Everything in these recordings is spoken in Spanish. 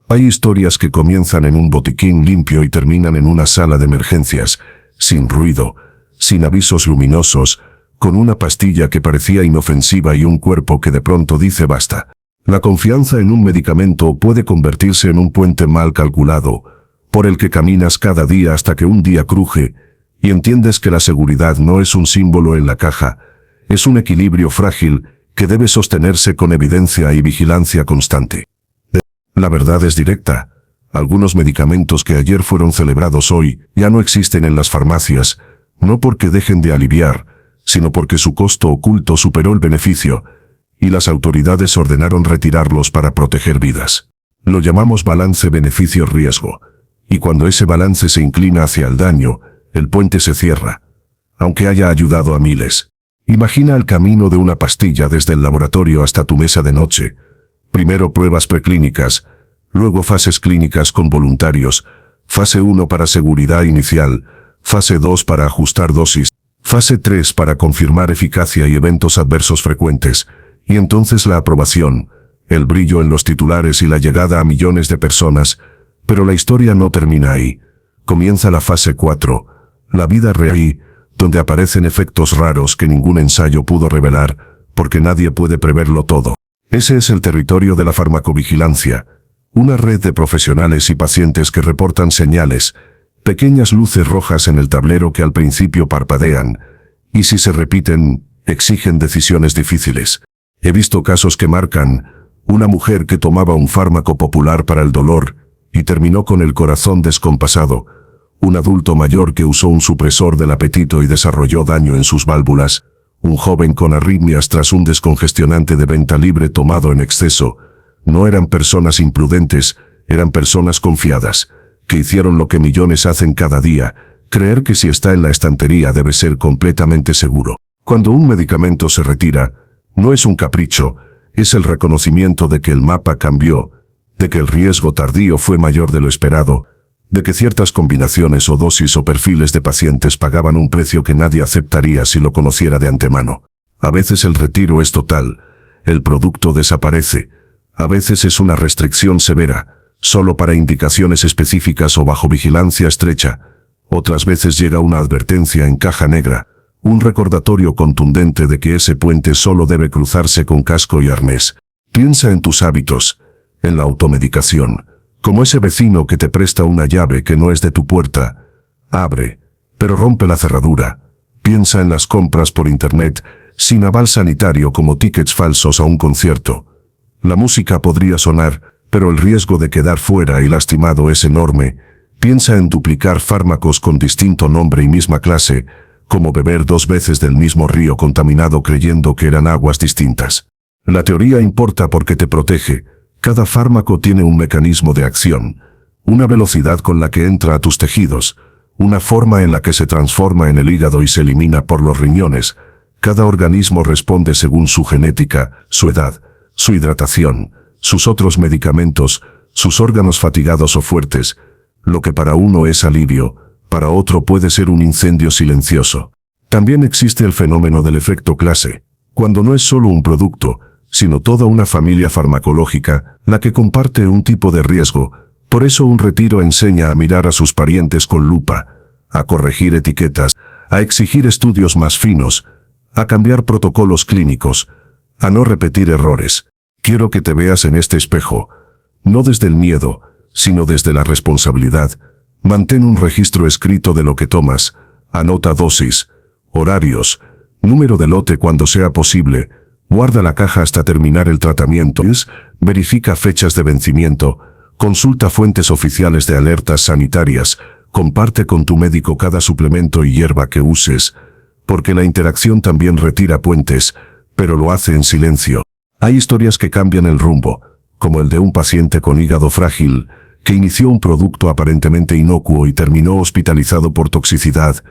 Hay historias que comienzan en un botiquín limpio y terminan en una sala de emergencias, sin ruido, sin avisos luminosos, con una pastilla que parecía inofensiva y un cuerpo que de pronto dice basta. La confianza en un medicamento puede convertirse en un puente mal calculado, por el que caminas cada día hasta que un día cruje, y entiendes que la seguridad no es un símbolo en la caja, es un equilibrio frágil que debe sostenerse con evidencia y vigilancia constante. La verdad es directa. Algunos medicamentos que ayer fueron celebrados hoy ya no existen en las farmacias, no porque dejen de aliviar, sino porque su costo oculto superó el beneficio, y las autoridades ordenaron retirarlos para proteger vidas. Lo llamamos balance beneficio-riesgo, y cuando ese balance se inclina hacia el daño, el puente se cierra, aunque haya ayudado a miles. Imagina el camino de una pastilla desde el laboratorio hasta tu mesa de noche. Primero pruebas preclínicas, luego fases clínicas con voluntarios, fase 1 para seguridad inicial, fase 2 para ajustar dosis, fase 3 para confirmar eficacia y eventos adversos frecuentes, y entonces la aprobación, el brillo en los titulares y la llegada a millones de personas. Pero la historia no termina ahí. Comienza la fase 4, la vida real, donde aparecen efectos raros que ningún ensayo pudo revelar, porque nadie puede preverlo todo. Ese es el territorio de la farmacovigilancia, una red de profesionales y pacientes que reportan señales, pequeñas luces rojas en el tablero que al principio parpadean, y si se repiten, exigen decisiones difíciles. He visto casos que marcan: una mujer que tomaba un fármaco popular para el dolor y terminó con el corazón descompasado; un adulto mayor que usó un supresor del apetito y desarrolló daño en sus válvulas; un joven con arritmias tras un descongestionante de venta libre tomado en exceso. No eran personas imprudentes, eran personas confiadas, que hicieron lo que millones hacen cada día: creer que si está en la estantería debe ser completamente seguro. Cuando un medicamento se retira, no es un capricho, es el reconocimiento de que el mapa cambió, de que el riesgo tardío fue mayor de lo esperado, de que ciertas combinaciones o dosis o perfiles de pacientes pagaban un precio que nadie aceptaría si lo conociera de antemano. A veces el retiro es total, el producto desaparece; a veces es una restricción severa, solo para indicaciones específicas o bajo vigilancia estrecha; otras veces llega una advertencia en caja negra, un recordatorio contundente de que ese puente solo debe cruzarse con casco y arnés. Piensa en tus hábitos, en la automedicación, como ese vecino que te presta una llave que no es de tu puerta. Abre, pero rompe la cerradura. Piensa en las compras por internet, sin aval sanitario, como tickets falsos a un concierto. La música podría sonar, pero el riesgo de quedar fuera y lastimado es enorme. Piensa en duplicar fármacos con distinto nombre y misma clase, como beber 2 veces del mismo río contaminado creyendo que eran aguas distintas. La teoría importa porque te protege. Cada fármaco tiene un mecanismo de acción, una velocidad con la que entra a tus tejidos, una forma en la que se transforma en el hígado y se elimina por los riñones. Cada organismo responde según su genética, su edad, su hidratación, sus otros medicamentos, sus órganos fatigados o fuertes. Lo que para uno es alivio, para otro puede ser un incendio silencioso. También existe el fenómeno del efecto clase, cuando no es solo un producto, sino toda una familia farmacológica la que comparte un tipo de riesgo. Por eso un retiro enseña a mirar a sus parientes con lupa, a corregir etiquetas, a exigir estudios más finos, a cambiar protocolos clínicos, a no repetir errores. Quiero que te veas en este espejo, no desde el miedo, sino desde la responsabilidad. Mantén un registro escrito de lo que tomas, anota dosis, horarios, número de lote cuando sea posible, guarda la caja hasta terminar el tratamiento, verifica fechas de vencimiento, consulta fuentes oficiales de alertas sanitarias, comparte con tu médico cada suplemento y hierba que uses, porque la interacción también retira puentes, pero lo hace en silencio. Hay historias que cambian el rumbo, como el de un paciente con hígado frágil, que inició un producto aparentemente inocuo y terminó hospitalizado por toxicidad.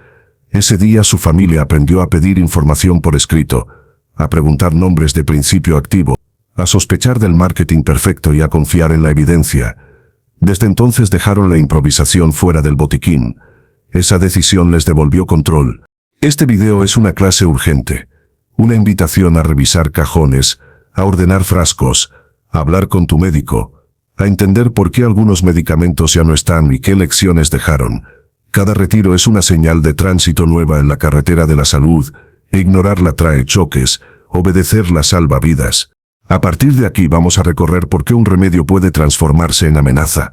Ese día su familia aprendió a pedir información por escrito, a preguntar nombres de principio activo, a sospechar del marketing perfecto y a confiar en la evidencia. Desde entonces dejaron la improvisación fuera del botiquín. Esa decisión les devolvió control. Este video es una clase urgente, una invitación a revisar cajones, a ordenar frascos, a hablar con tu médico, a entender por qué algunos medicamentos ya no están y qué lecciones dejaron. Cada retiro es una señal de tránsito nueva en la carretera de la salud, e ignorarla trae choques, obedecerla salva vidas. A partir de aquí vamos a recorrer por qué un remedio puede transformarse en amenaza,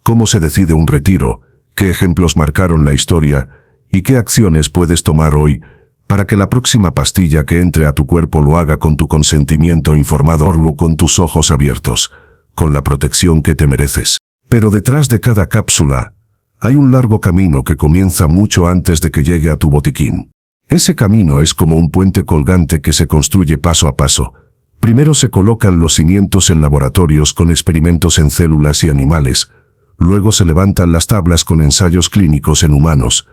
cómo se decide un retiro, qué ejemplos marcaron la historia, y qué acciones puedes tomar hoy, para que la próxima pastilla que entre a tu cuerpo lo haga con tu consentimiento informado o con tus ojos abiertos, con la protección que te mereces. Pero detrás de cada cápsula, hay un largo camino que comienza mucho antes de que llegue a tu botiquín. Ese camino es como un puente colgante que se construye paso a paso. Primero se colocan los cimientos en laboratorios con experimentos en células y animales, luego se levantan las tablas con ensayos clínicos en humanos,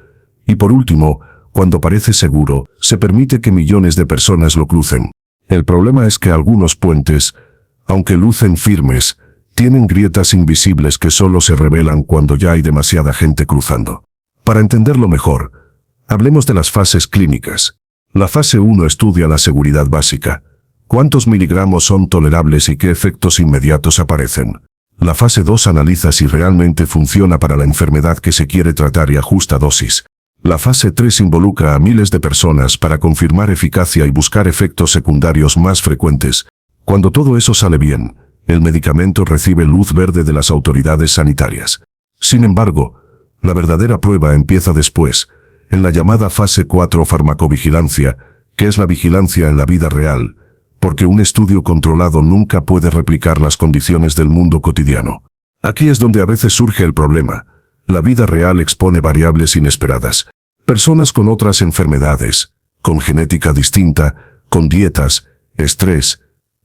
y por último, cuando parece seguro, se permite que millones de personas lo crucen. El problema es que algunos puentes, aunque lucen firmes, tienen grietas invisibles que solo se revelan cuando ya hay demasiada gente cruzando. Para entenderlo mejor, hablemos de las fases clínicas. La fase 1 estudia la seguridad básica. ¿Cuántos miligramos son tolerables y qué efectos inmediatos aparecen? La fase 2 analiza si realmente funciona para la enfermedad que se quiere tratar y ajusta dosis. La fase 3 involucra a miles de personas para confirmar eficacia y buscar efectos secundarios más frecuentes. Cuando todo eso sale bien, el medicamento recibe luz verde de las autoridades sanitarias. Sin embargo, la verdadera prueba empieza después, en la llamada fase 4 farmacovigilancia, que es la vigilancia en la vida real, porque un estudio controlado nunca puede replicar las condiciones del mundo cotidiano. Aquí es donde a veces surge el problema. La vida real expone variables inesperadas. Personas con otras enfermedades, con genética distinta, con dietas, estrés,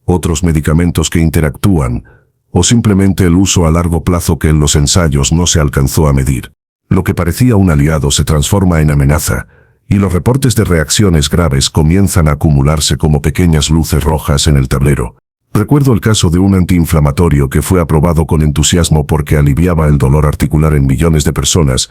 otros medicamentos que interactúan, o simplemente el uso a largo plazo que en los ensayos no se alcanzó a medir. Lo que parecía un aliado se transforma en amenaza, y los reportes de reacciones graves comienzan a acumularse como pequeñas luces rojas en el tablero. Recuerdo el caso de un antiinflamatorio que fue aprobado con entusiasmo porque aliviaba el dolor articular en millones de personas,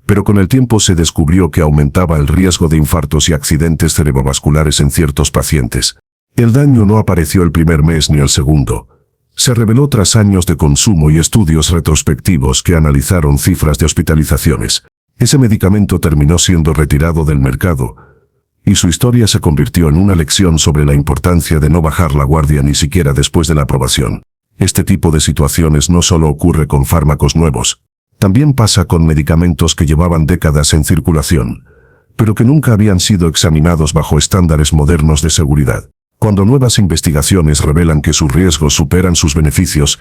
pero con el tiempo se descubrió que aumentaba el riesgo de infartos y accidentes cerebrovasculares en ciertos pacientes. El daño no apareció el primer mes ni el segundo. Se reveló tras años de consumo y estudios retrospectivos que analizaron cifras de hospitalizaciones. Ese medicamento terminó siendo retirado del mercado, y su historia se convirtió en una lección sobre la importancia de no bajar la guardia ni siquiera después de la aprobación. Este tipo de situaciones no solo ocurre con fármacos nuevos, también pasa con medicamentos que llevaban décadas en circulación, pero que nunca habían sido examinados bajo estándares modernos de seguridad. Cuando nuevas investigaciones revelan que sus riesgos superan sus beneficios,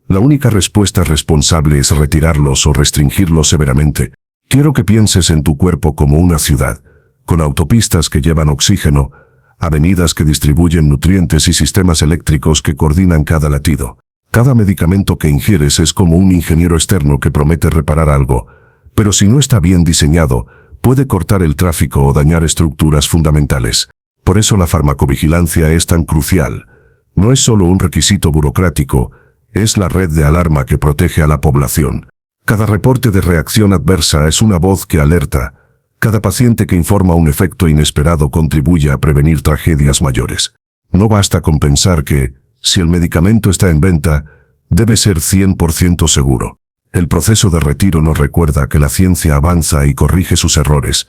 la única respuesta responsable es retirarlos o restringirlos severamente. Quiero que pienses en tu cuerpo como una ciudad, con autopistas que llevan oxígeno, avenidas que distribuyen nutrientes y sistemas eléctricos que coordinan cada latido. Cada medicamento que ingieres es como un ingeniero externo que promete reparar algo, pero si no está bien diseñado, puede cortar el tráfico o dañar estructuras fundamentales. Por eso la farmacovigilancia es tan crucial. No es solo un requisito burocrático, es la red de alarma que protege a la población. Cada reporte de reacción adversa es una voz que alerta. Cada paciente que informa un efecto inesperado contribuye a prevenir tragedias mayores. No basta con pensar que, si el medicamento está en venta, debe ser 100% seguro. El proceso de retiro nos recuerda que la ciencia avanza y corrige sus errores,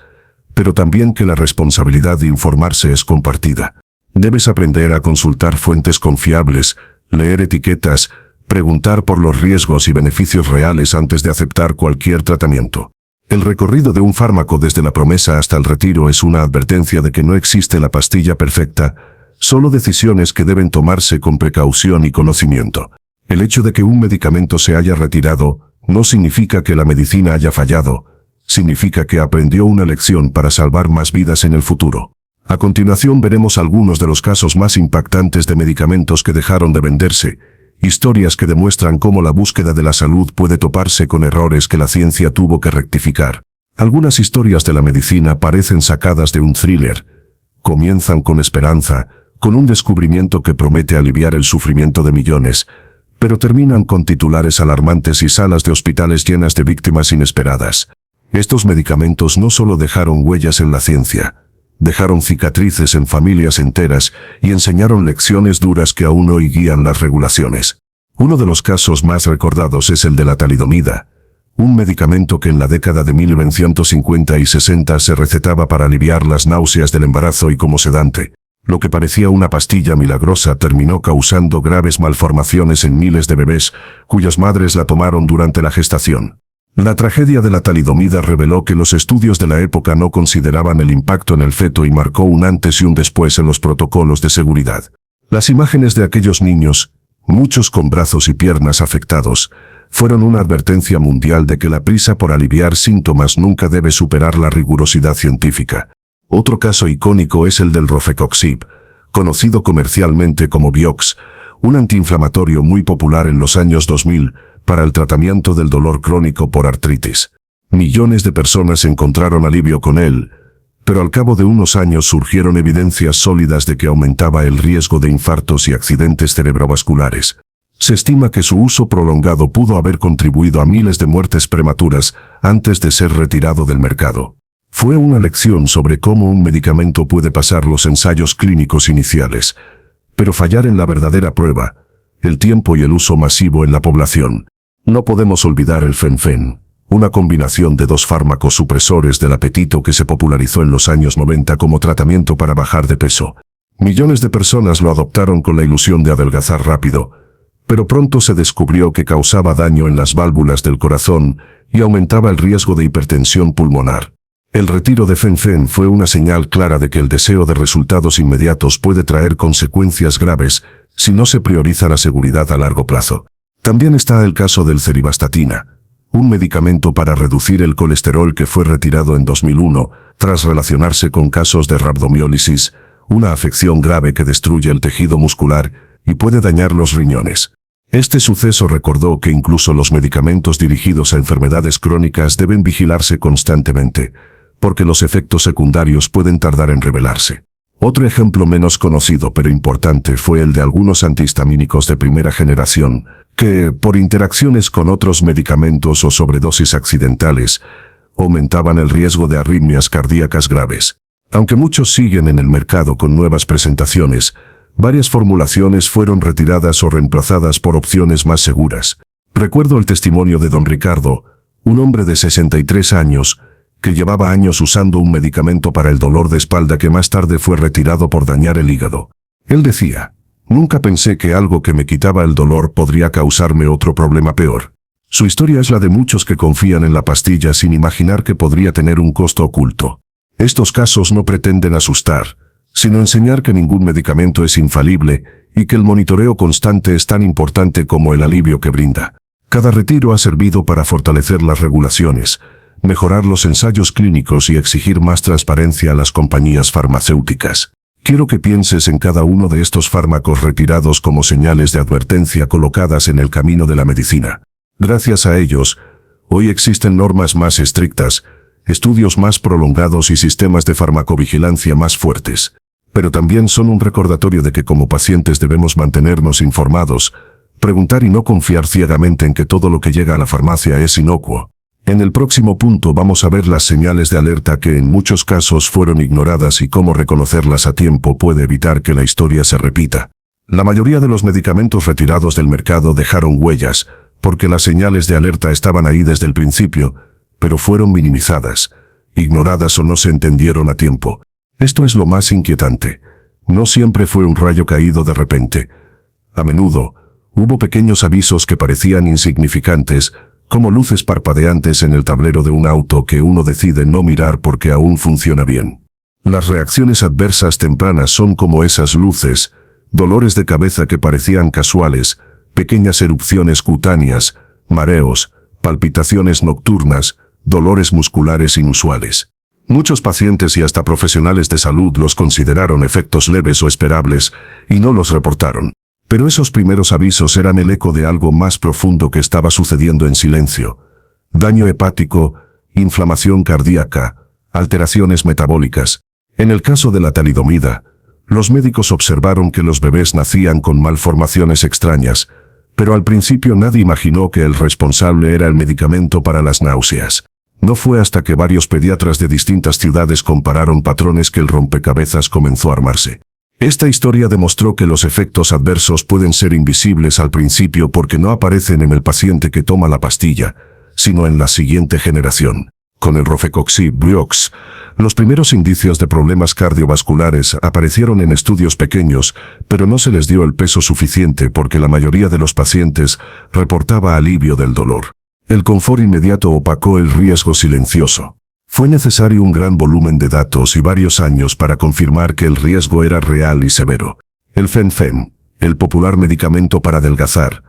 pero también que la responsabilidad de informarse es compartida. Debes aprender a consultar fuentes confiables, leer etiquetas, preguntar por los riesgos y beneficios reales antes de aceptar cualquier tratamiento. El recorrido de un fármaco desde la promesa hasta el retiro es una advertencia de que no existe la pastilla perfecta, solo decisiones que deben tomarse con precaución y conocimiento. El hecho de que un medicamento se haya retirado no significa que la medicina haya fallado, significa que aprendió una lección para salvar más vidas en el futuro. A continuación veremos algunos de los casos más impactantes de medicamentos que dejaron de venderse, historias que demuestran cómo la búsqueda de la salud puede toparse con errores que la ciencia tuvo que rectificar. Algunas historias de la medicina parecen sacadas de un thriller. Comienzan con esperanza, con un descubrimiento que promete aliviar el sufrimiento de millones, pero terminan con titulares alarmantes y salas de hospitales llenas de víctimas inesperadas. Estos medicamentos no solo dejaron huellas en la ciencia, dejaron cicatrices en familias enteras y enseñaron lecciones duras que aún hoy guían las regulaciones. Uno de los casos más recordados es el de la talidomida, un medicamento que en la década de 1950 y 60 se recetaba para aliviar las náuseas del embarazo y como sedante. Lo que parecía una pastilla milagrosa terminó causando graves malformaciones en miles de bebés, cuyas madres la tomaron durante la gestación. La tragedia de la talidomida reveló que los estudios de la época no consideraban el impacto en el feto y marcó un antes y un después en los protocolos de seguridad. Las imágenes de aquellos niños, muchos con brazos y piernas afectados, fueron una advertencia mundial de que la prisa por aliviar síntomas nunca debe superar la rigurosidad científica. Otro caso icónico es el del Rofecoxib, conocido comercialmente como Vioxx, un antiinflamatorio muy popular en los años 2000 para el tratamiento del dolor crónico por artritis. Millones de personas encontraron alivio con él, pero al cabo de unos años surgieron evidencias sólidas de que aumentaba el riesgo de infartos y accidentes cerebrovasculares. Se estima que su uso prolongado pudo haber contribuido a miles de muertes prematuras antes de ser retirado del mercado. Fue una lección sobre cómo un medicamento puede pasar los ensayos clínicos iniciales, pero fallar en la verdadera prueba, el tiempo y el uso masivo en la población. No podemos olvidar el fenfen, una combinación de dos fármacos supresores del apetito que se popularizó en los años 90 como tratamiento para bajar de peso. Millones de personas lo adoptaron con la ilusión de adelgazar rápido, pero pronto se descubrió que causaba daño en las válvulas del corazón y aumentaba el riesgo de hipertensión pulmonar. El retiro de fenfen fue una señal clara de que el deseo de resultados inmediatos puede traer consecuencias graves si no se prioriza la seguridad a largo plazo. También está el caso del ceribastatina, un medicamento para reducir el colesterol que fue retirado en 2001 tras relacionarse con casos de rabdomiólisis, una afección grave que destruye el tejido muscular y puede dañar los riñones. Este suceso recordó que incluso los medicamentos dirigidos a enfermedades crónicas deben vigilarse constantemente, porque los efectos secundarios pueden tardar en revelarse. Otro ejemplo menos conocido pero importante fue el de algunos antihistamínicos de primera generación, que, por interacciones con otros medicamentos o sobredosis accidentales, aumentaban el riesgo de arritmias cardíacas graves. Aunque muchos siguen en el mercado con nuevas presentaciones, varias formulaciones fueron retiradas o reemplazadas por opciones más seguras. Recuerdo el testimonio de don Ricardo, un hombre de 63 años, que llevaba años usando un medicamento para el dolor de espalda que más tarde fue retirado por dañar el hígado. Él decía: «Nunca pensé que algo que me quitaba el dolor podría causarme otro problema peor». Su historia es la de muchos que confían en la pastilla sin imaginar que podría tener un costo oculto. Estos casos no pretenden asustar, sino enseñar que ningún medicamento es infalible y que el monitoreo constante es tan importante como el alivio que brinda. Cada retiro ha servido para fortalecer las regulaciones, mejorar los ensayos clínicos y exigir más transparencia a las compañías farmacéuticas. Quiero que pienses en cada uno de estos fármacos retirados como señales de advertencia colocadas en el camino de la medicina. Gracias a ellos, hoy existen normas más estrictas, estudios más prolongados y sistemas de farmacovigilancia más fuertes. Pero también son un recordatorio de que como pacientes debemos mantenernos informados, preguntar y no confiar ciegamente en que todo lo que llega a la farmacia es inocuo. En el próximo punto vamos a ver las señales de alerta que en muchos casos fueron ignoradas y cómo reconocerlas a tiempo puede evitar que la historia se repita. La mayoría de los medicamentos retirados del mercado dejaron huellas, porque las señales de alerta estaban ahí desde el principio, pero fueron minimizadas, ignoradas o no se entendieron a tiempo. Esto es lo más inquietante. No siempre fue un rayo caído de repente. A menudo, hubo pequeños avisos que parecían insignificantes, como luces parpadeantes en el tablero de un auto que uno decide no mirar porque aún funciona bien. Las reacciones adversas tempranas son como esas luces, dolores de cabeza que parecían casuales, pequeñas erupciones cutáneas, mareos, palpitaciones nocturnas, dolores musculares inusuales. Muchos pacientes y hasta profesionales de salud los consideraron efectos leves o esperables y no los reportaron. Pero esos primeros avisos eran el eco de algo más profundo que estaba sucediendo en silencio. Daño hepático, inflamación cardíaca, alteraciones metabólicas. En el caso de la talidomida, los médicos observaron que los bebés nacían con malformaciones extrañas, pero al principio nadie imaginó que el responsable era el medicamento para las náuseas. No fue hasta que varios pediatras de distintas ciudades compararon patrones que el rompecabezas comenzó a armarse. Esta historia demostró que los efectos adversos pueden ser invisibles al principio porque no aparecen en el paciente que toma la pastilla, sino en la siguiente generación. Con el Rofecoxib-Briox, los primeros indicios de problemas cardiovasculares aparecieron en estudios pequeños, pero no se les dio el peso suficiente porque la mayoría de los pacientes reportaba alivio del dolor. El confort inmediato opacó el riesgo silencioso. Fue necesario un gran volumen de datos y varios años para confirmar que el riesgo era real y severo. El Fen-Phen, el popular medicamento para adelgazar,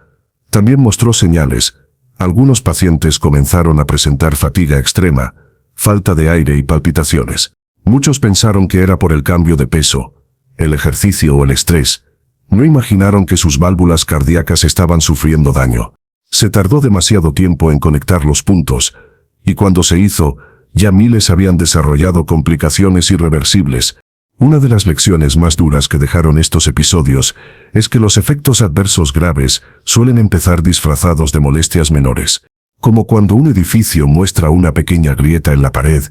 también mostró señales. Algunos pacientes comenzaron a presentar fatiga extrema, falta de aire y palpitaciones. Muchos pensaron que era por el cambio de peso, el ejercicio o el estrés. No imaginaron que sus válvulas cardíacas estaban sufriendo daño. Se tardó demasiado tiempo en conectar los puntos, y cuando se hizo, ya miles habían desarrollado complicaciones irreversibles. Una de las lecciones más duras que dejaron estos episodios es que los efectos adversos graves suelen empezar disfrazados de molestias menores. Como cuando un edificio muestra una pequeña grieta en la pared,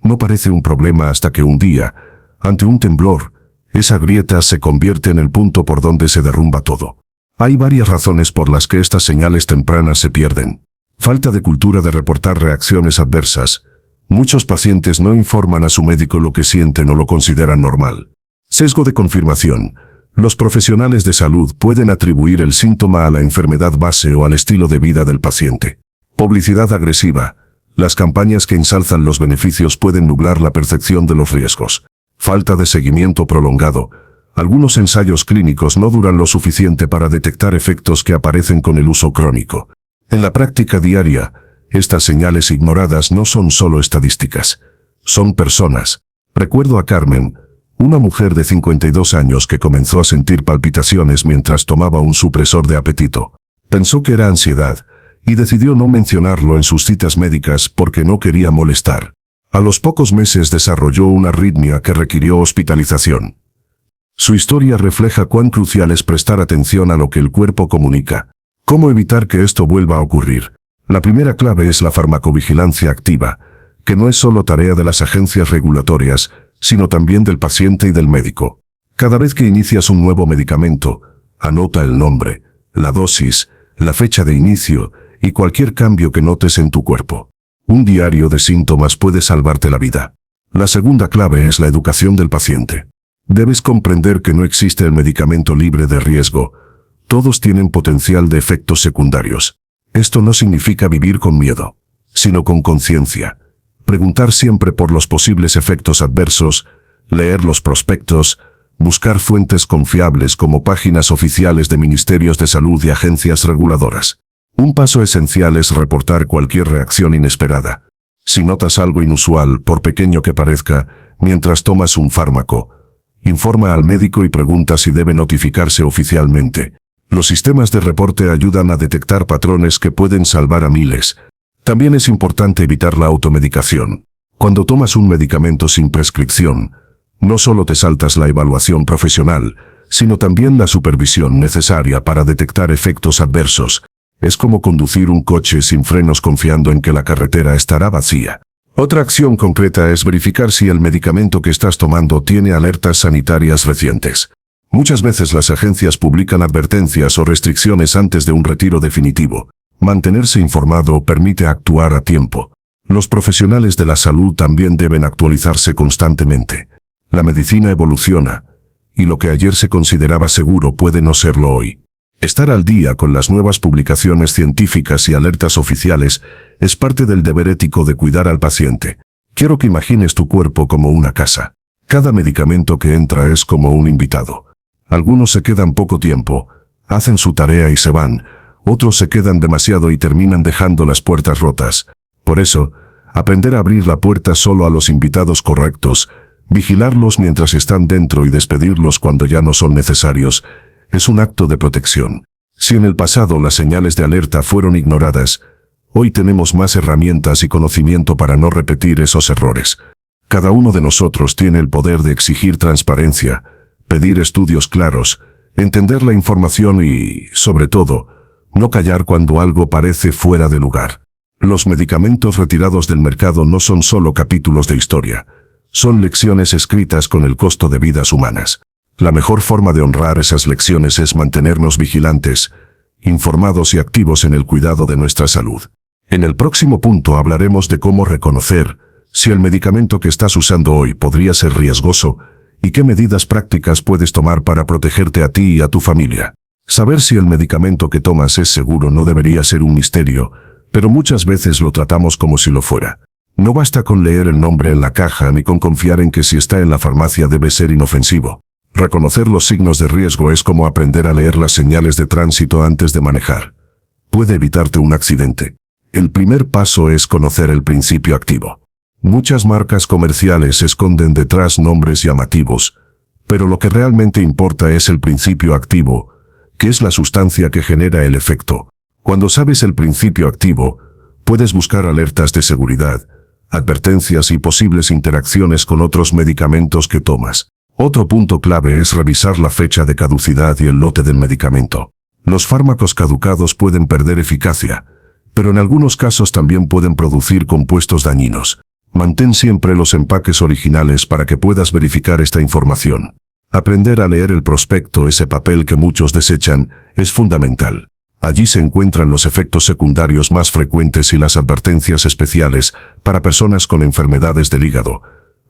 no parece un problema hasta que un día, ante un temblor, esa grieta se convierte en el punto por donde se derrumba todo. Hay varias razones por las que estas señales tempranas se pierden. Falta de cultura de reportar reacciones adversas. Muchos pacientes no informan a su médico lo que sienten o lo consideran normal. Sesgo de confirmación. Los profesionales de salud pueden atribuir el síntoma a la enfermedad base o al estilo de vida del paciente. Publicidad agresiva. Las campañas que ensalzan los beneficios pueden nublar la percepción de los riesgos. Falta de seguimiento prolongado. Algunos ensayos clínicos no duran lo suficiente para detectar efectos que aparecen con el uso crónico. En la práctica diaria, estas señales ignoradas no son solo estadísticas, son personas. Recuerdo a Carmen, una mujer de 52 años que comenzó a sentir palpitaciones mientras tomaba un supresor de apetito. Pensó que era ansiedad, y decidió no mencionarlo en sus citas médicas porque no quería molestar. A los pocos meses desarrolló una arritmia que requirió hospitalización. Su historia refleja cuán crucial es prestar atención a lo que el cuerpo comunica. ¿Cómo evitar que esto vuelva a ocurrir? La primera clave es la farmacovigilancia activa, que no es solo tarea de las agencias regulatorias, sino también del paciente y del médico. Cada vez que inicias un nuevo medicamento, anota el nombre, la dosis, la fecha de inicio y cualquier cambio que notes en tu cuerpo. Un diario de síntomas puede salvarte la vida. La segunda clave es la educación del paciente. Debes comprender que no existe el medicamento libre de riesgo. Todos tienen potencial de efectos secundarios. Esto no significa vivir con miedo, sino con conciencia. Preguntar siempre por los posibles efectos adversos, leer los prospectos, buscar fuentes confiables como páginas oficiales de ministerios de salud y agencias reguladoras. Un paso esencial es reportar cualquier reacción inesperada. Si notas algo inusual, por pequeño que parezca, mientras tomas un fármaco, informa al médico y pregunta si debe notificarse oficialmente. Los sistemas de reporte ayudan a detectar patrones que pueden salvar a miles. También es importante evitar la automedicación. Cuando tomas un medicamento sin prescripción, no solo te saltas la evaluación profesional, sino también la supervisión necesaria para detectar efectos adversos. Es como conducir un coche sin frenos confiando en que la carretera estará vacía. Otra acción concreta es verificar si el medicamento que estás tomando tiene alertas sanitarias recientes. Muchas veces las agencias publican advertencias o restricciones antes de un retiro definitivo. Mantenerse informado permite actuar a tiempo. Los profesionales de la salud también deben actualizarse constantemente. La medicina evoluciona, y lo que ayer se consideraba seguro puede no serlo hoy. Estar al día con las nuevas publicaciones científicas y alertas oficiales es parte del deber ético de cuidar al paciente. Quiero que imagines tu cuerpo como una casa. Cada medicamento que entra es como un invitado. Algunos se quedan poco tiempo, hacen su tarea y se van. Otros se quedan demasiado y terminan dejando las puertas rotas. Por eso, aprender a abrir la puerta solo a los invitados correctos, vigilarlos mientras están dentro y despedirlos cuando ya no son necesarios, es un acto de protección. Si en el pasado las señales de alerta fueron ignoradas, hoy tenemos más herramientas y conocimiento para no repetir esos errores. Cada uno de nosotros tiene el poder de exigir transparencia, pedir estudios claros, entender la información y, sobre todo, no callar cuando algo parece fuera de lugar. Los medicamentos retirados del mercado no son solo capítulos de historia, son lecciones escritas con el costo de vidas humanas. La mejor forma de honrar esas lecciones es mantenernos vigilantes, informados y activos en el cuidado de nuestra salud. En el próximo punto hablaremos de cómo reconocer si el medicamento que estás usando hoy podría ser riesgoso y qué medidas prácticas puedes tomar para protegerte a ti y a tu familia. Saber si el medicamento que tomas es seguro no debería ser un misterio, pero muchas veces lo tratamos como si lo fuera. No basta con leer el nombre en la caja ni con confiar en que si está en la farmacia debe ser inofensivo. Reconocer los signos de riesgo es como aprender a leer las señales de tránsito antes de manejar. Puede evitarte un accidente. El primer paso es conocer el principio activo. Muchas marcas comerciales esconden detrás nombres llamativos, pero lo que realmente importa es el principio activo, que es la sustancia que genera el efecto. Cuando sabes el principio activo, puedes buscar alertas de seguridad, advertencias y posibles interacciones con otros medicamentos que tomas. Otro punto clave es revisar la fecha de caducidad y el lote del medicamento. Los fármacos caducados pueden perder eficacia, pero en algunos casos también pueden producir compuestos dañinos. Mantén siempre los empaques originales para que puedas verificar esta información. Aprender a leer el prospecto, ese papel que muchos desechan, es fundamental. Allí se encuentran los efectos secundarios más frecuentes y las advertencias especiales para personas con enfermedades del hígado,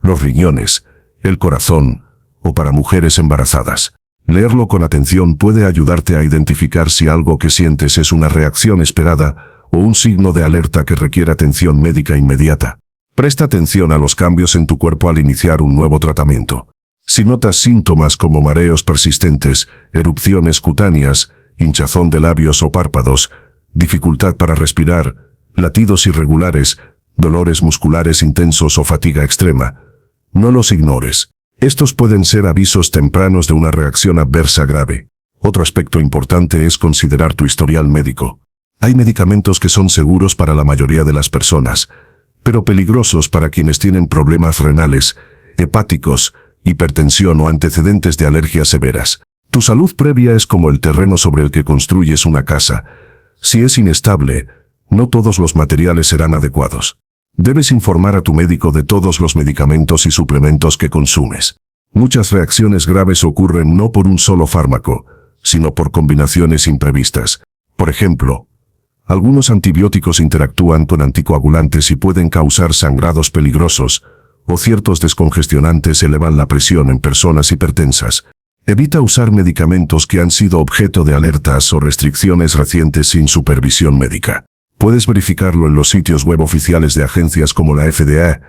los riñones, el corazón, o para mujeres embarazadas. Leerlo con atención puede ayudarte a identificar si algo que sientes es una reacción esperada o un signo de alerta que requiere atención médica inmediata. Presta atención a los cambios en tu cuerpo al iniciar un nuevo tratamiento. Si notas síntomas como mareos persistentes, erupciones cutáneas, hinchazón de labios o párpados, dificultad para respirar, latidos irregulares, dolores musculares intensos o fatiga extrema, no los ignores. Estos pueden ser avisos tempranos de una reacción adversa grave. Otro aspecto importante es considerar tu historial médico. Hay medicamentos que son seguros para la mayoría de las personas, pero peligrosos para quienes tienen problemas renales, hepáticos, hipertensión o antecedentes de alergias severas. Tu salud previa es como el terreno sobre el que construyes una casa. Si es inestable, no todos los materiales serán adecuados. Debes informar a tu médico de todos los medicamentos y suplementos que consumes. Muchas reacciones graves ocurren no por un solo fármaco, sino por combinaciones imprevistas. Por ejemplo, algunos antibióticos interactúan con anticoagulantes y pueden causar sangrados peligrosos, o ciertos descongestionantes elevan la presión en personas hipertensas. Evita usar medicamentos que han sido objeto de alertas o restricciones recientes sin supervisión médica. Puedes verificarlo en los sitios web oficiales de agencias como la FDA,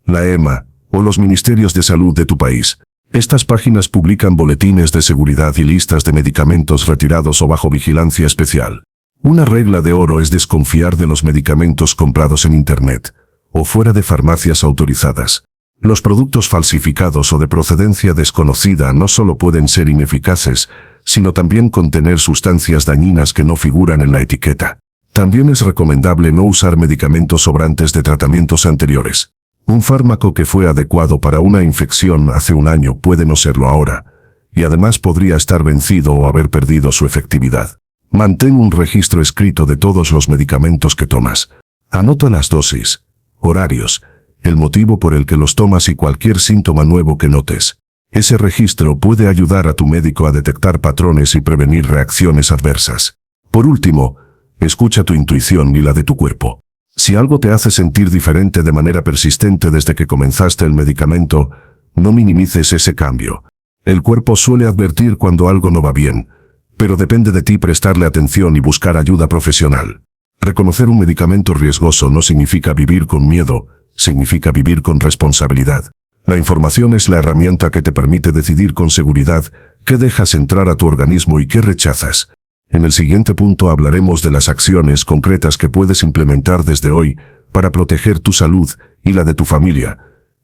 la EMA o los ministerios de salud de tu país. Estas páginas publican boletines de seguridad y listas de medicamentos retirados o bajo vigilancia especial. Una regla de oro es desconfiar de los medicamentos comprados en Internet o fuera de farmacias autorizadas. Los productos falsificados o de procedencia desconocida no solo pueden ser ineficaces, sino también contener sustancias dañinas que no figuran en la etiqueta. También es recomendable no usar medicamentos sobrantes de tratamientos anteriores. Un fármaco que fue adecuado para una infección hace un año puede no serlo ahora, y además podría estar vencido o haber perdido su efectividad. Mantén un registro escrito de todos los medicamentos que tomas. Anota las dosis, horarios, el motivo por el que los tomas y cualquier síntoma nuevo que notes. Ese registro puede ayudar a tu médico a detectar patrones y prevenir reacciones adversas. Por último, escucha tu intuición y la de tu cuerpo. Si algo te hace sentir diferente de manera persistente desde que comenzaste el medicamento, no minimices ese cambio. El cuerpo suele advertir cuando algo no va bien, pero depende de ti prestarle atención y buscar ayuda profesional. Reconocer un medicamento riesgoso no significa vivir con miedo, significa vivir con responsabilidad. La información es la herramienta que te permite decidir con seguridad qué dejas entrar a tu organismo y qué rechazas. En el siguiente punto hablaremos de las acciones concretas que puedes implementar desde hoy para proteger tu salud y la de tu familia,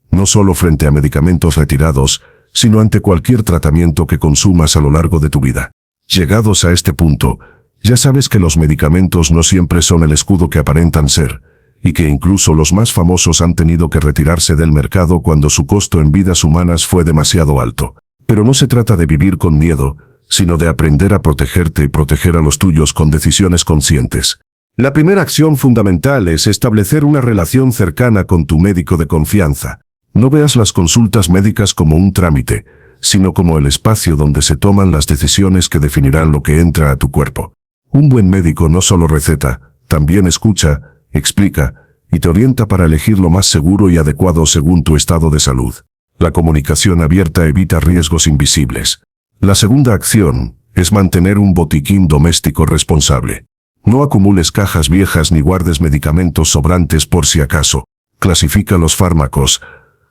no solo frente a medicamentos retirados, sino ante cualquier tratamiento que consumas a lo largo de tu vida. Llegados a este punto, ya sabes que los medicamentos no siempre son el escudo que aparentan ser, y que incluso los más famosos han tenido que retirarse del mercado cuando su costo en vidas humanas fue demasiado alto. Pero no se trata de vivir con miedo, sino de aprender a protegerte y proteger a los tuyos con decisiones conscientes. La primera acción fundamental es establecer una relación cercana con tu médico de confianza. No veas las consultas médicas como un trámite, sino como el espacio donde se toman las decisiones que definirán lo que entra a tu cuerpo. Un buen médico no solo receta, también escucha, explica y te orienta para elegir lo más seguro y adecuado según tu estado de salud. La comunicación abierta evita riesgos invisibles. La segunda acción es mantener un botiquín doméstico responsable. No acumules cajas viejas ni guardes medicamentos sobrantes por si acaso. Clasifica los fármacos.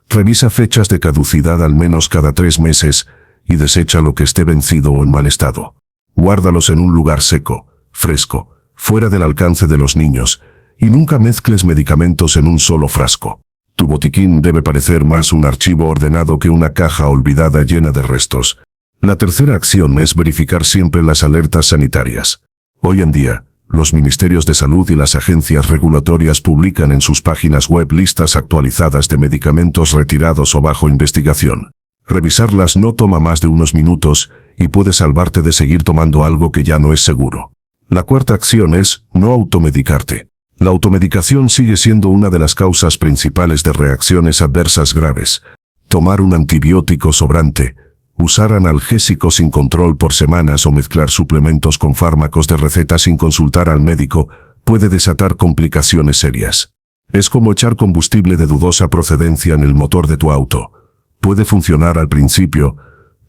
Revisa fechas de caducidad al menos cada 3 meses y desecha lo que esté vencido o en mal estado. Guárdalos en un lugar seco, fresco, fuera del alcance de los niños, y nunca mezcles medicamentos en un solo frasco. Tu botiquín debe parecer más un archivo ordenado que una caja olvidada llena de restos. La tercera acción es verificar siempre las alertas sanitarias. Hoy en día, los ministerios de salud y las agencias regulatorias publican en sus páginas web listas actualizadas de medicamentos retirados o bajo investigación. Revisarlas no toma más de unos minutos y puede salvarte de seguir tomando algo que ya no es seguro. La cuarta acción es no automedicarte. La automedicación sigue siendo una de las causas principales de reacciones adversas graves. Tomar un antibiótico sobrante, usar analgésicos sin control por semanas o mezclar suplementos con fármacos de receta sin consultar al médico puede desatar complicaciones serias. Es como echar combustible de dudosa procedencia en el motor de tu auto. Puede funcionar al principio,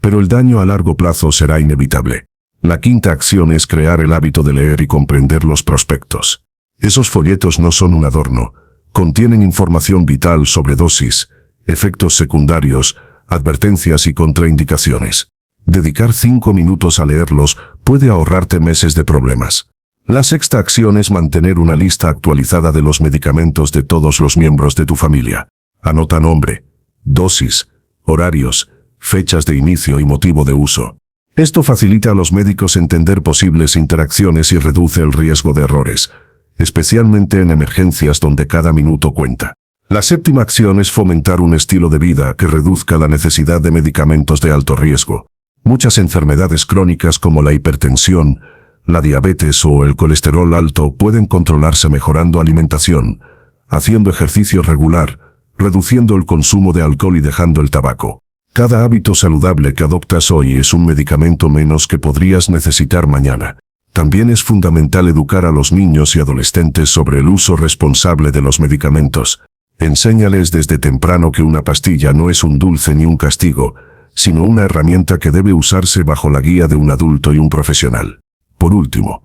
pero el daño a largo plazo será inevitable. La quinta acción es crear el hábito de leer y comprender los prospectos. Esos folletos no son un adorno, contienen información vital sobre dosis, efectos secundarios, advertencias y contraindicaciones. Dedicar 5 minutos a leerlos puede ahorrarte meses de problemas. La sexta acción es mantener una lista actualizada de los medicamentos de todos los miembros de tu familia. Anota nombre, dosis, horarios, fechas de inicio y motivo de uso. Esto facilita a los médicos entender posibles interacciones y reduce el riesgo de errores, especialmente en emergencias donde cada minuto cuenta. La séptima acción es fomentar un estilo de vida que reduzca la necesidad de medicamentos de alto riesgo. Muchas enfermedades crónicas como la hipertensión, la diabetes o el colesterol alto pueden controlarse mejorando alimentación, haciendo ejercicio regular, reduciendo el consumo de alcohol y dejando el tabaco. Cada hábito saludable que adoptas hoy es un medicamento menos que podrías necesitar mañana. También es fundamental educar a los niños y adolescentes sobre el uso responsable de los medicamentos. Enséñales desde temprano que una pastilla no es un dulce ni un castigo, sino una herramienta que debe usarse bajo la guía de un adulto y un profesional. Por último,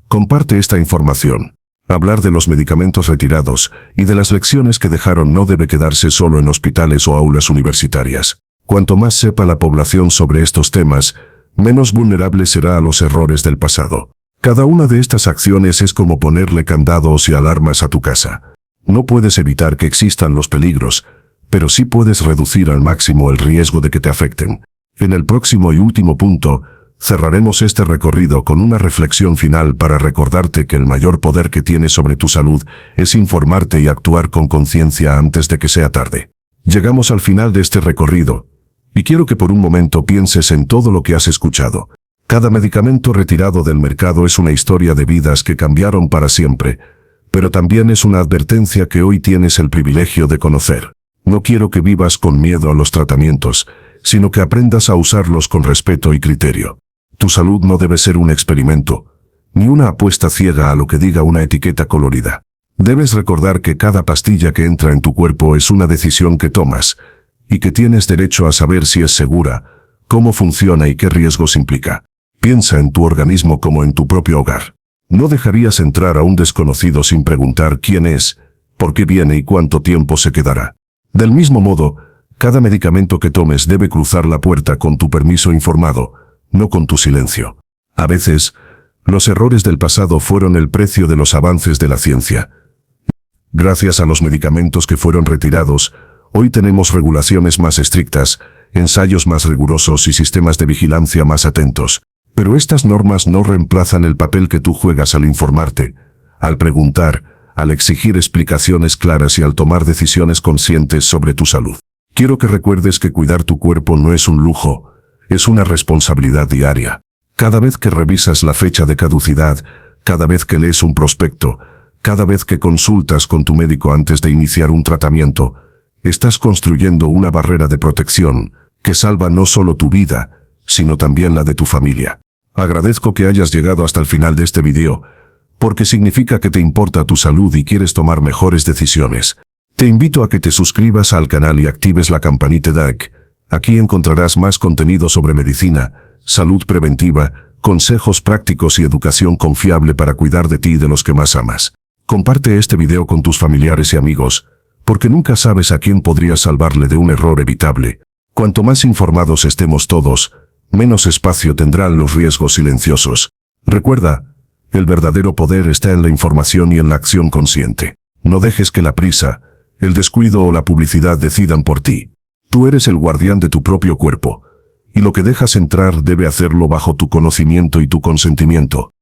comparte esta información. Hablar de los medicamentos retirados y de las lecciones que dejaron no debe quedarse solo en hospitales o aulas universitarias. Cuanto más sepa la población sobre estos temas, menos vulnerable será a los errores del pasado. Cada una de estas acciones es como ponerle candados y alarmas a tu casa. No puedes evitar que existan los peligros, pero sí puedes reducir al máximo el riesgo de que te afecten. En el próximo y último punto, cerraremos este recorrido con una reflexión final para recordarte que el mayor poder que tienes sobre tu salud es informarte y actuar con conciencia antes de que sea tarde. Llegamos al final de este recorrido, y quiero que por un momento pienses en todo lo que has escuchado. Cada medicamento retirado del mercado es una historia de vidas que cambiaron para siempre, pero también es una advertencia que hoy tienes el privilegio de conocer. No quiero que vivas con miedo a los tratamientos, sino que aprendas a usarlos con respeto y criterio. Tu salud no debe ser un experimento, ni una apuesta ciega a lo que diga una etiqueta colorida. Debes recordar que cada pastilla que entra en tu cuerpo es una decisión que tomas, y que tienes derecho a saber si es segura, cómo funciona y qué riesgos implica. Piensa en tu organismo como en tu propio hogar. No dejarías entrar a un desconocido sin preguntar quién es, por qué viene y cuánto tiempo se quedará. Del mismo modo, cada medicamento que tomes debe cruzar la puerta con tu permiso informado, no con tu silencio. A veces, los errores del pasado fueron el precio de los avances de la ciencia. Gracias a los medicamentos que fueron retirados, hoy tenemos regulaciones más estrictas, ensayos más rigurosos y sistemas de vigilancia más atentos. Pero estas normas no reemplazan el papel que tú juegas al informarte, al preguntar, al exigir explicaciones claras y al tomar decisiones conscientes sobre tu salud. Quiero que recuerdes que cuidar tu cuerpo no es un lujo, es una responsabilidad diaria. Cada vez que revisas la fecha de caducidad, cada vez que lees un prospecto, cada vez que consultas con tu médico antes de iniciar un tratamiento, estás construyendo una barrera de protección que salva no solo tu vida, sino también la de tu familia. Agradezco que hayas llegado hasta el final de este video, porque significa que te importa tu salud y quieres tomar mejores decisiones. Te invito a que te suscribas al canal y actives la campanita DAC. Aquí encontrarás más contenido sobre medicina, salud preventiva, consejos prácticos y educación confiable para cuidar de ti y de los que más amas. Comparte este video con tus familiares y amigos, porque nunca sabes a quién podrías salvarle de un error evitable. Cuanto más informados estemos todos, menos espacio tendrán los riesgos silenciosos. Recuerda, el verdadero poder está en la información y en la acción consciente. No dejes que la prisa, el descuido o la publicidad decidan por ti. Tú eres el guardián de tu propio cuerpo, y lo que dejas entrar debe hacerlo bajo tu conocimiento y tu consentimiento.